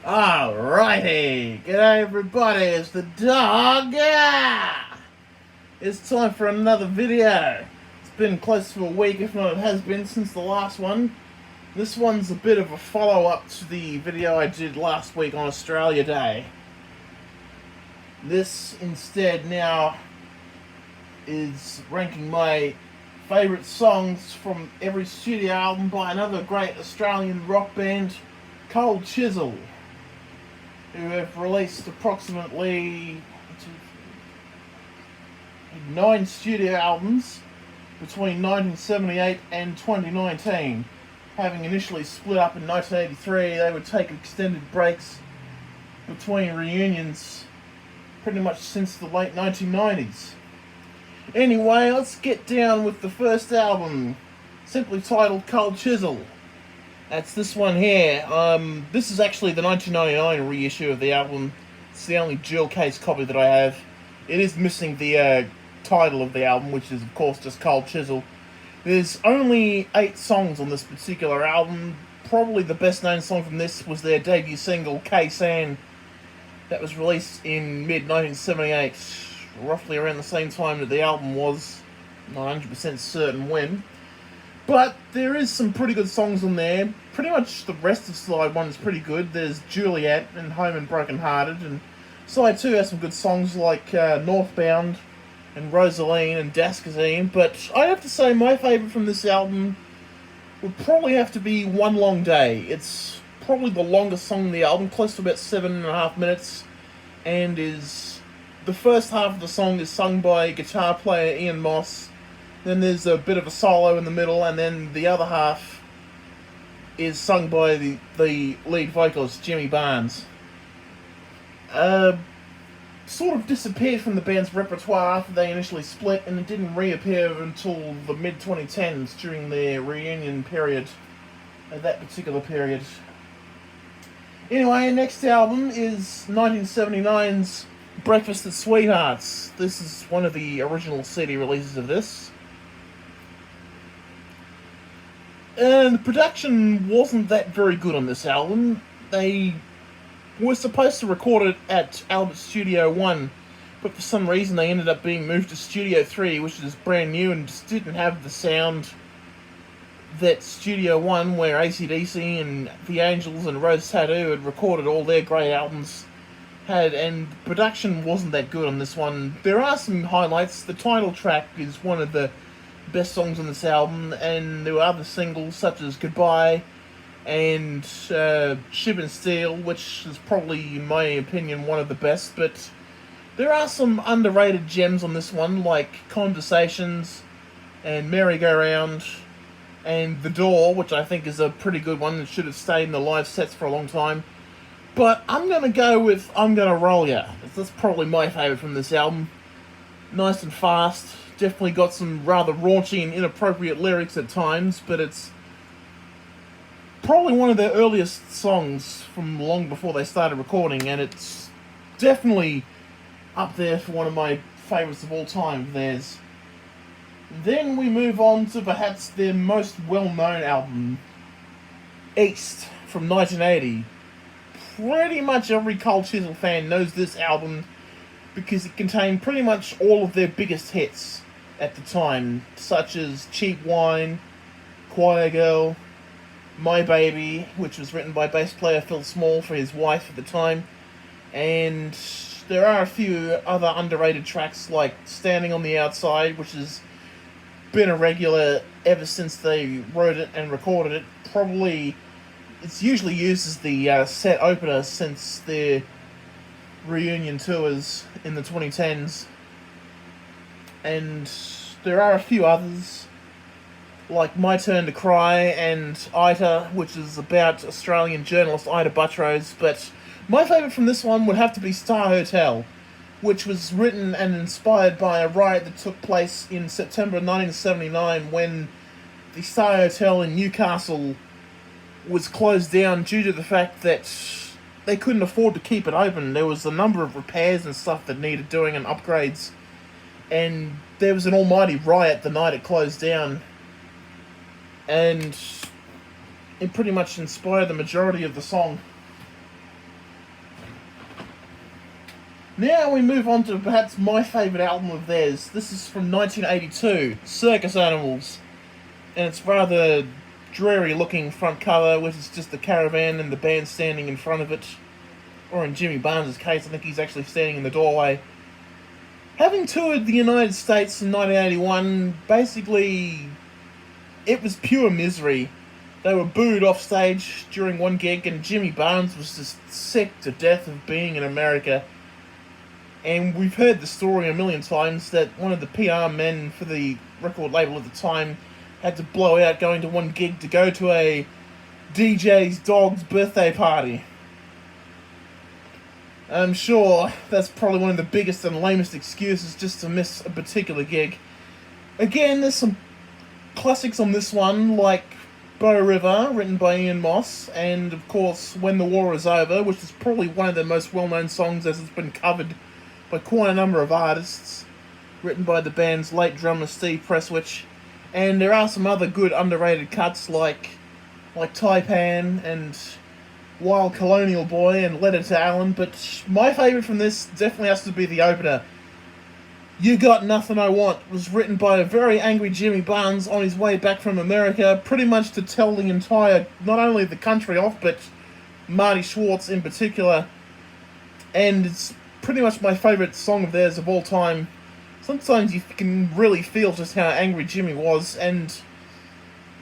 Alrighty, g'day everybody, it's the Doga! It's time for another video. It's been close to a week, if not it has been, since the last one. This one's a bit of a follow-up to the video I did last week on Australia Day. This, instead, now is ranking my favourite songs from every studio album by another great Australian rock band called Chisel, who have released approximately 9 studio albums between 1978 and 2019. Having initially split up in 1983, they would take extended breaks between reunions pretty much since the late 1990s. Anyway, let's get down with the first album, simply titled Cold Chisel. That's this one here. This is actually the 1999 reissue of the album. It's the only dual case copy that I have. It is missing the title of the album, which is of course just Cold Chisel. There's only 8 songs on this particular album. Probably the best known song from this was their debut single, K-San. That was released in mid-1978, roughly around the same time that the album was. Not 100% certain when. But there is some pretty good songs on there. Pretty much the rest of Side 1 is pretty good. There's Juliet and Home and Broken Hearted. And Side 2 has some good songs like Northbound and Rosaline and Daskazine. But I have to say my favourite from this album would probably have to be One Long Day. It's probably the longest song on the album, close to about 7.5 minutes. And is the first half of the song is sung by guitar player Ian Moss. Then there's a bit of a solo in the middle, and then the other half is sung by the lead vocalist, Jimmy Barnes. Sort of disappeared from the band's repertoire after they initially split, and it didn't reappear until the mid-2010s during their reunion period, that particular period. Anyway, next album is 1979's Breakfast at Sweethearts. This is one of the original CD releases of this. And the production wasn't that very good on this album. They were supposed to record it at Albert Studio 1, but for some reason they ended up being moved to Studio 3, which is brand new and just didn't have the sound that Studio 1, where AC/DC and The Angels and Rose Tattoo had recorded all their great albums, had, and production wasn't that good on this one. There are some highlights. The title track is one of the best songs on this album, and there were other singles such as Goodbye and Ship and Steel, which is probably, in my opinion, one of the best. But there are some underrated gems on this one, like Conversations and Merry-Go-Round and The Door, which I think is a pretty good one that should have stayed in the live sets for a long time. But I'm going to go with I'm Gonna Roll Ya. That's probably my favourite from this album. Nice and fast. Definitely got some rather raunchy and inappropriate lyrics at times, but it's probably one of their earliest songs from long before they started recording, and it's definitely up there for one of my favourites of all time of theirs. Then we move on to perhaps their most well-known album, East, from 1980. Pretty much every Cold Chisel fan knows this album because it contained pretty much all of their biggest hits at the time, such as Cheap Wine, Choir Girl, My Baby, which was written by bass player Phil Small for his wife at the time, and there are a few other underrated tracks like Standing on the Outside, which has been a regular ever since they wrote it and recorded it. Probably, it's usually used as the set opener since their reunion tours in the 2010s. And there are a few others, like My Turn to Cry and Ita, which is about Australian journalist Ita Buttrose. But my favourite from this one would have to be Star Hotel, which was written and inspired by a riot that took place in September 1979 when the Star Hotel in Newcastle was closed down due to the fact that they couldn't afford to keep it open. There was a number of repairs and stuff that needed doing and upgrades, and there was an almighty riot the night it closed down, and it pretty much inspired the majority of the song. Now we move on to perhaps my favourite album of theirs. This is from 1982, Circus Animals. And it's rather dreary looking front cover, which is just the caravan and the band standing in front of it. Or in Jimmy Barnes' case, I think he's actually standing in the doorway. Having toured the United States in 1981, basically, it was pure misery. They were booed off stage during one gig, and Jimmy Barnes was just sick to death of being in America. And we've heard the story a million times that one of the PR men for the record label at the time had to blow out going to one gig to go to a DJ's dog's birthday party. I'm sure that's probably one of the biggest and lamest excuses just to miss a particular gig. Again, there's some classics on this one, like Bow River, written by Ian Moss, and of course When the War Is Over, which is probably one of their most well-known songs as it's been covered by quite a number of artists, written by the band's late drummer Steve Presswich. And there are some other good underrated cuts like Taipan and Wild Colonial Boy and Letter to Alan, but my favourite from this definitely has to be the opener. You Got Nothing I Want was written by a very angry Jimmy Barnes on his way back from America, pretty much to tell the entire, not only the country off, but Marty Schwartz in particular. And it's pretty much my favourite song of theirs of all time. Sometimes you can really feel just how angry Jimmy was, and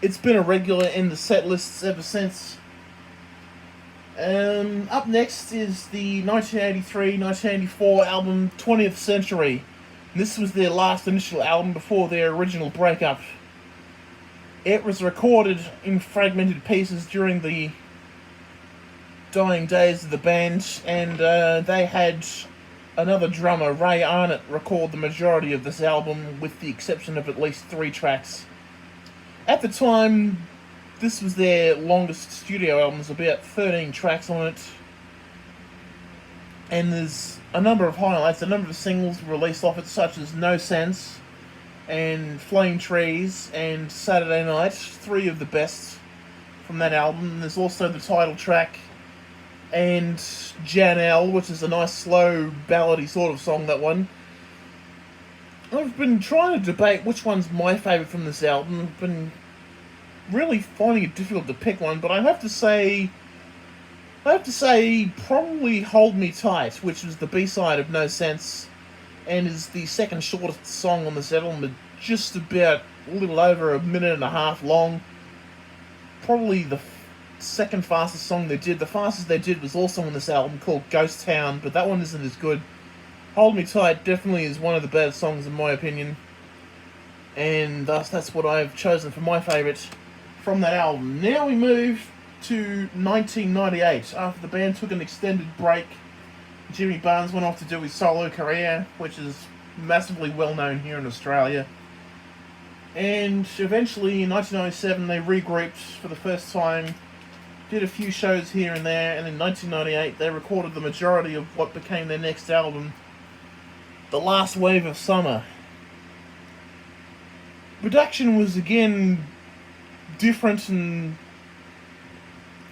it's been a regular in the set lists ever since. Up next is the 1983-1984 album 20th Century. This was their last initial album before their original breakup. It was recorded in fragmented pieces during the dying days of the band, and they had another drummer, Ray Arnott, record the majority of this album, with the exception of at least 3 tracks. At the time, this was their longest studio album, there's about 13 tracks on it. And there's a number of highlights, a number of singles released off it, such as No Sense, and Flame Trees, and Saturday Night, 3 of the best from that album. And there's also the title track, and Janelle, which is a nice slow ballady sort of song, that one. I've been trying to debate which one's my favourite from this album. I've been really finding it difficult to pick one, but I have to say probably Hold Me Tight, which was the B-side of No Sense, and is the second shortest song on this album, just about a little over a minute and a half long. Probably the second fastest song they did. The fastest they did was also on this album, called Ghost Town, but that one isn't as good. Hold Me Tight definitely is one of the better songs in my opinion, and thus that's what I've chosen for my favourite from that album. Now we move to 1998. After the band took an extended break, Jimmy Barnes went off to do his solo career, which is massively well known here in Australia. And eventually in 1997 they regrouped for the first time, did a few shows here and there, and in 1998 they recorded the majority of what became their next album, The Last Wave of Summer. Production was again different, and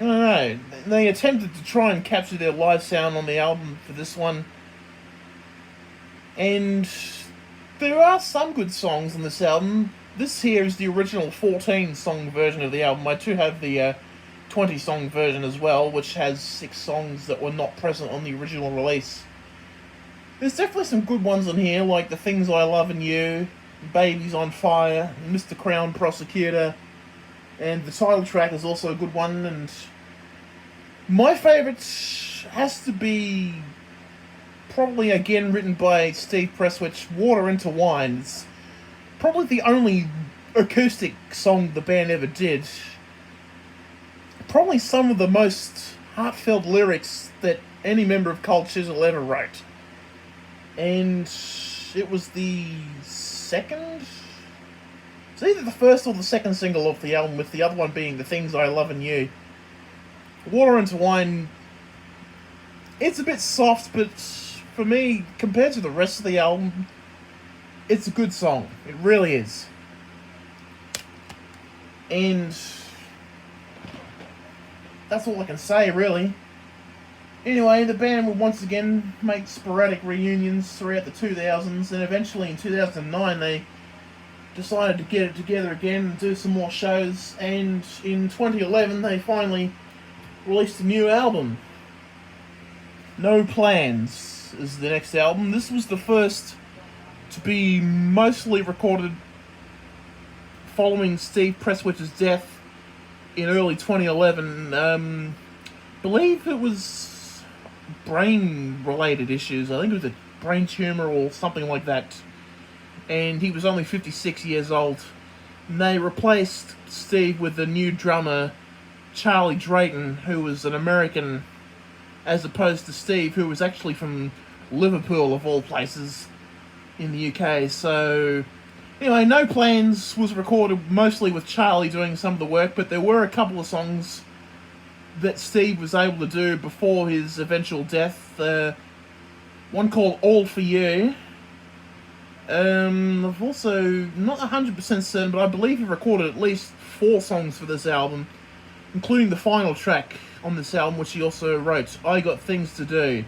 I don't know, they attempted to try and capture their live sound on the album for this one, and there are some good songs on this album. This here is the original 14-song version of the album. I do have the 20-song version as well, which has 6 songs that were not present on the original release. There's definitely some good ones on here, like The Things I Love in You, Baby's on Fire, Mr. Crown Prosecutor, and the title track is also a good one. And my favourite has to be probably again written by Steve Presswich, Water into Wine. It's probably the only acoustic song the band ever did. Probably some of the most heartfelt lyrics that any member of Cold Chisel ever wrote. And it was the second... It's either the first or the second single off the album, with the other one being The Things I Love in You. Water into Wine, it's a bit soft, but for me, compared to the rest of the album, it's a good song. It really is. And that's all I can say, really. Anyway, the band would once again make sporadic reunions throughout the 2000s, and eventually in 2009 they decided to get it together again and do some more shows, and in 2011 they finally released a new album. No Plans is the next album. This was the first to be mostly recorded following Steve Presswich's death in early 2011. Believe it was brain-related issues. I think it was a brain tumor or something like that. And he was only 56 years old. And they replaced Steve with a new drummer, Charlie Drayton, who was an American, as opposed to Steve, who was actually from Liverpool, of all places, in the UK. So, anyway, No Plans was recorded mostly with Charlie doing some of the work, but there were a couple of songs that Steve was able to do before his eventual death. One called All For You. I've also not 100% certain, but I believe he recorded at least 4 songs for this album, including the final track on this album, which he also wrote, I Got Things to Do.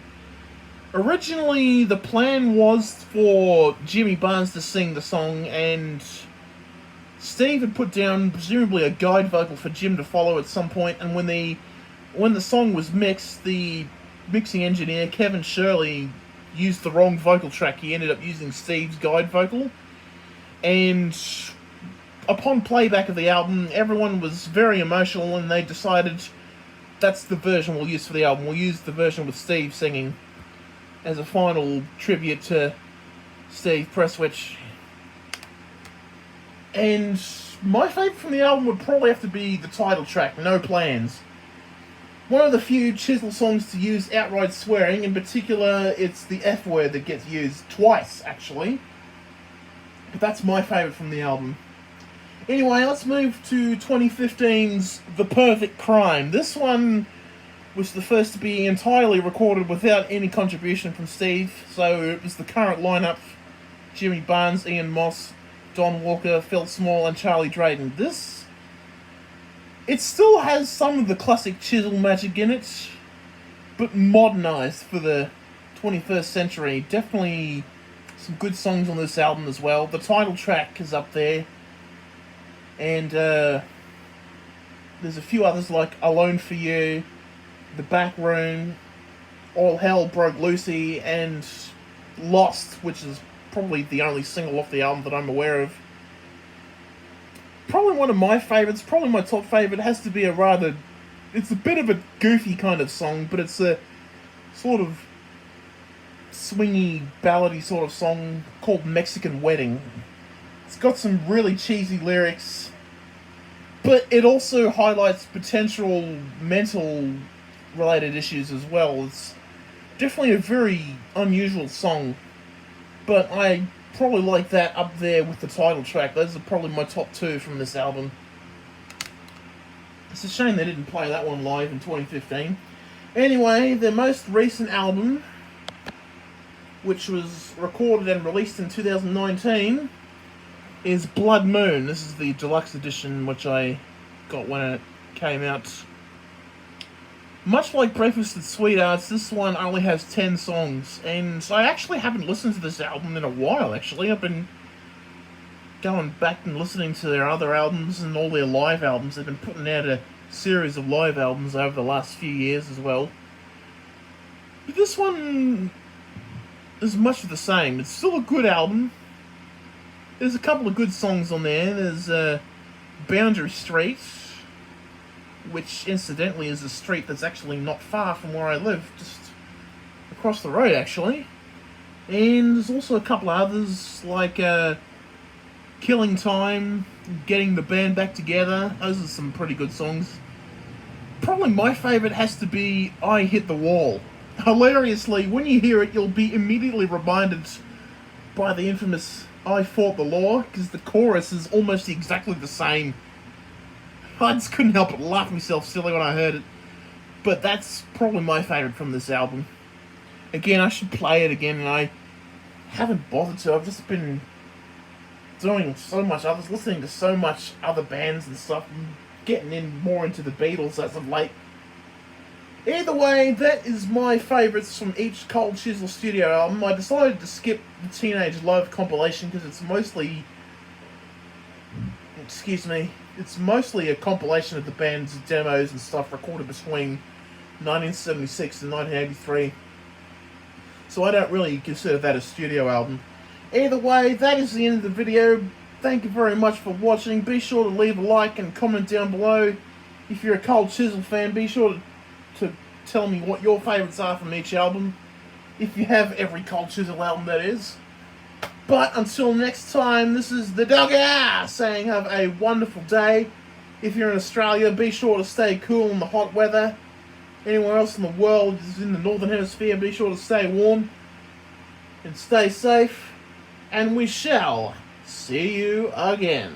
Originally, the plan was for Jimmy Barnes to sing the song, and Steve had put down presumably a guide vocal for Jim to follow at some point, and when the song was mixed, the mixing engineer, Kevin Shirley, used the wrong vocal track. He ended up using Steve's guide vocal, and upon playback of the album, everyone was very emotional, and they decided that's the version we'll use for the album. We'll use the version with Steve singing as a final tribute to Steve Presswich. And my favourite from the album would probably have to be the title track, No Plans. One of the few Chisel songs to use outright swearing. In particular, it's the F word that gets used twice, actually. But that's my favourite from the album. Anyway, let's move to 2015's The Perfect Crime. This one was the first to be entirely recorded without any contribution from Steve. So it was the current lineup: Jimmy Barnes, Ian Moss, Don Walker, Phil Small, and Charlie Drayton. It still has some of the classic Chisel magic in it, but modernised for the 21st century. Definitely some good songs on this album as well. The title track is up there, and there's a few others like Alone For You, The Back Room, All Hell Broke Loosey, and Lost, which is probably the only single off the album that I'm aware of. Probably one of my favourites, probably my top favourite, has to be it's a bit of a goofy kind of song, but it's a sort of swingy, ballady sort of song called Mexican Wedding. It's got some really cheesy lyrics, but it also highlights potential mental related issues as well. It's definitely a very unusual song, but I probably like that up there with the title track. Those are probably my top 2 from this album. It's a shame they didn't play that one live in 2015. Anyway, their most recent album, which was recorded and released in 2019, is Blood Moon. This is the deluxe edition, which I got when it came out. Much like Breakfast at Sweethearts, this one only has 10 songs, and I actually haven't listened to this album in a while, actually. I've been going back and listening to their other albums and all their live albums. They've been putting out a series of live albums over the last few years as well. But this one is much of the same. It's still a good album. There's a couple of good songs on there. There's Boundary Street, which incidentally is a street that's actually not far from where I live, just across the road actually. And there's also a couple of others like Killing Time, Getting the Band Back Together. Those are some pretty good songs. Probably my favourite has to be I Hit the Wall. Hilariously, when you hear it, you'll be immediately reminded by the infamous I Fought the Law, because the chorus is almost exactly the same. I just couldn't help but laugh myself silly when I heard it. But that's probably my favourite from this album. Again, I should play it again, and I haven't bothered to. I've just been doing so much others, listening to so much other bands and stuff, and getting in more into the Beatles as of late. Either way, that is my favourites from each Cold Chisel studio album. I decided to skip the Teenage Love compilation because it's mostly... Excuse me. It's mostly a compilation of the band's demos and stuff recorded between 1976 and 1983. So I don't really consider that a studio album. Either way, that is the end of the video. Thank you very much for watching. Be sure to leave a like and comment down below. If you're a Cold Chisel fan, be sure to tell me what your favourites are from each album. If you have every Cold Chisel album, that is. But until next time, this is the Doga saying have a wonderful day. If you're in Australia, be sure to stay cool in the hot weather. Anywhere else in the world is in the Northern Hemisphere, be sure to stay warm and stay safe. And we shall see you again.